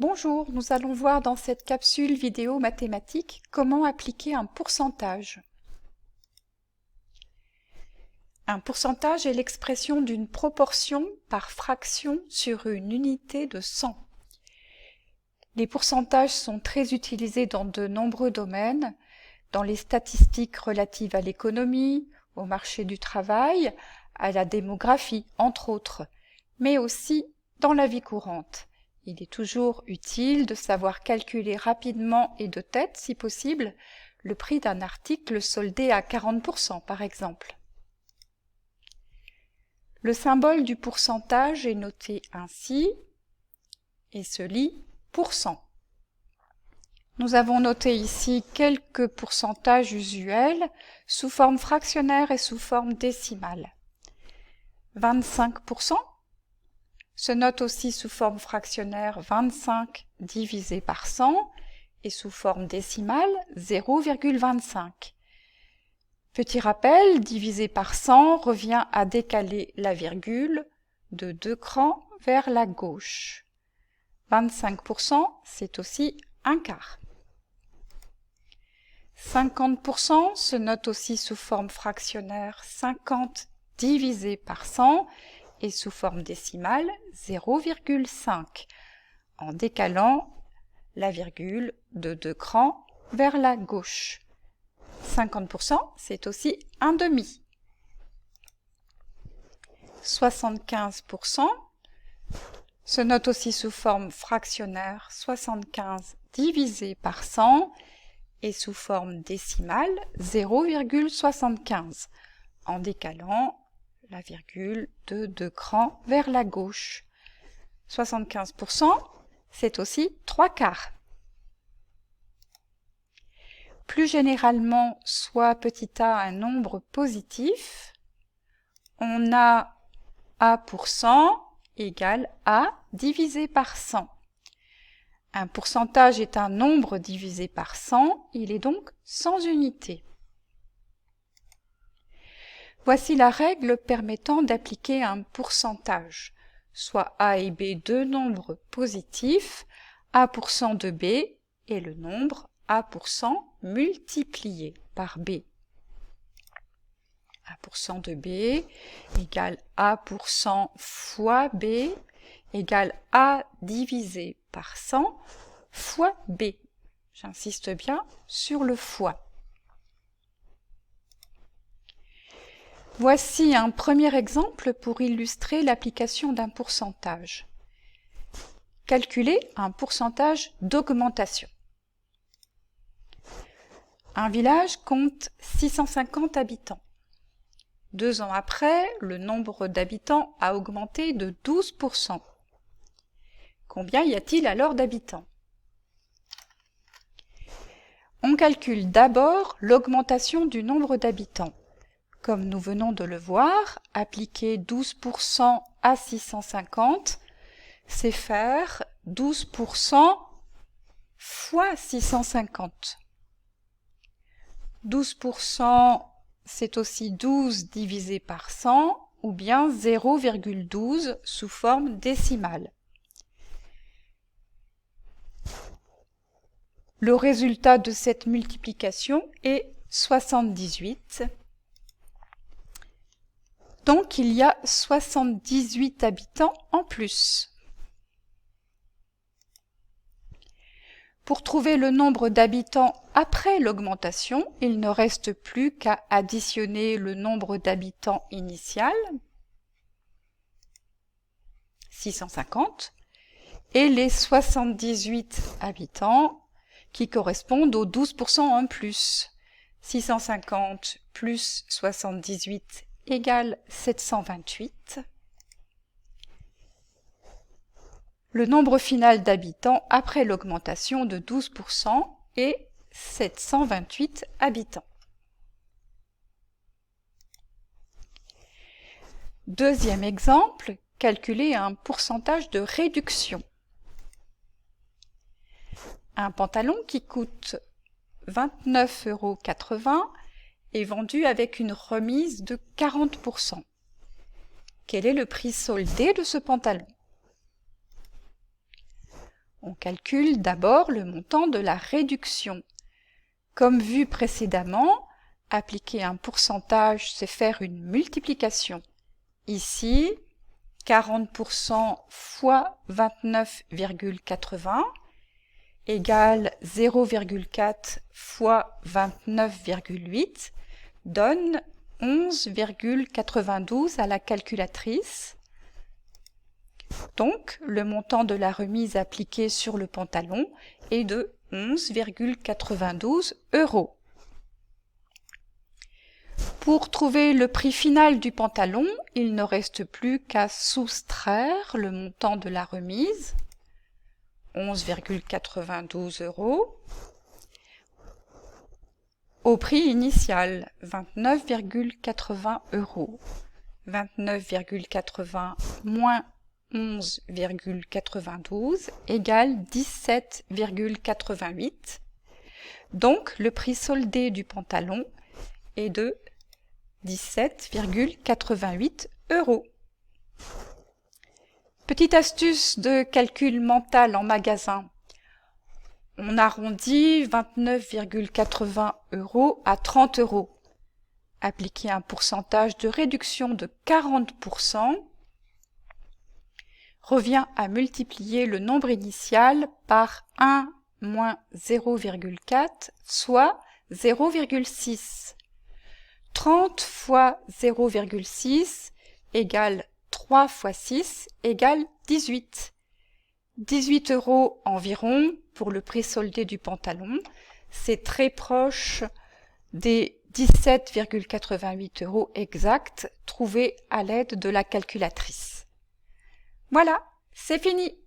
Bonjour, nous allons voir dans cette capsule vidéo mathématique comment appliquer un pourcentage. Un pourcentage est l'expression d'une proportion par fraction sur une unité de 100. Les pourcentages sont très utilisés dans de nombreux domaines, dans les statistiques relatives à l'économie, au marché du travail, à la démographie, entre autres, mais aussi dans la vie courante. Il est toujours utile de savoir calculer rapidement et de tête, si possible, le prix d'un article soldé à 40% par exemple. Le symbole du pourcentage est noté ainsi et se lit %. Nous avons noté ici quelques pourcentages usuels sous forme fractionnaire et sous forme décimale. 25% se note aussi sous forme fractionnaire 25 divisé par 100 et sous forme décimale 0,25. Petit rappel, divisé par 100 revient à décaler la virgule de 2 crans vers la gauche. 25%, c'est aussi un quart. 50% se note aussi sous forme fractionnaire 50 divisé par 100 et sous forme décimale 0,5 en décalant la virgule de 2 crans vers la gauche. 50%, c'est aussi un demi. 75% se note aussi sous forme fractionnaire 75 divisé par 100 et sous forme décimale 0,75 en décalant la virgule de 2 crans vers la gauche. 75%, c'est aussi 3 quarts. Plus généralement, soit petit a un nombre positif, on a A% égale A divisé par 100. Un pourcentage est un nombre divisé par 100, il est donc sans unité. Voici la règle permettant d'appliquer un pourcentage, soit A et B deux nombres positifs, A% de B et le nombre A% multiplié par B. A% de B égale A% fois B égale A divisé par 100 fois B. J'insiste bien sur le fois. Voici un premier exemple pour illustrer l'application d'un pourcentage. Calculer un pourcentage d'augmentation. Un village compte 650 habitants. 2 ans après, le nombre d'habitants a augmenté de 12%. Combien y a-t-il alors d'habitants? On calcule d'abord l'augmentation du nombre d'habitants. Comme nous venons de le voir, appliquer 12% à 650, c'est faire 12% fois 650. 12%, c'est aussi 12 divisé par 100, ou bien 0,12 sous forme décimale. Le résultat de cette multiplication est 78. Donc il y a 78 habitants en plus. Pour trouver le nombre d'habitants après l'augmentation, il ne reste plus qu'à additionner le nombre d'habitants initial, 650, et les 78 habitants qui correspondent aux 12% en plus. 650 plus 78 égale 728. Le nombre final d'habitants après l'augmentation de 12% est 728 habitants. Deuxième exemple, calculer un pourcentage de réduction. Un pantalon qui coûte 29,80 € est vendu avec une remise de 40%. Quel est le prix soldé de ce pantalon? On calcule d'abord le montant de la réduction. Comme vu précédemment, appliquer un pourcentage, c'est faire une multiplication. Ici, 40% fois 29,80 égale 0,4 fois 29,8 donne 11,92 à la calculatrice. Donc, le montant de la remise appliquée sur le pantalon est de 11,92 €. Pour trouver le prix final du pantalon, il ne reste plus qu'à soustraire le montant de la remise, 11,92 €, au prix initial, 29,80 €. 29,80 moins 11,92 égale 17,88. Donc, le prix soldé du pantalon est de 17,88 €. Petite astuce de calcul mental en magasin. On arrondit 29,80 € à 30 €. Appliquer un pourcentage de réduction de 40% revient à multiplier le nombre initial par 1 moins 0,4, soit 0,6. 30 fois 0,6 égale 3 fois 6 égale 18. 18 € environ pour le prix soldé du pantalon. C'est très proche des 17,88 € exacts trouvés à l'aide de la calculatrice. Voilà, c'est fini!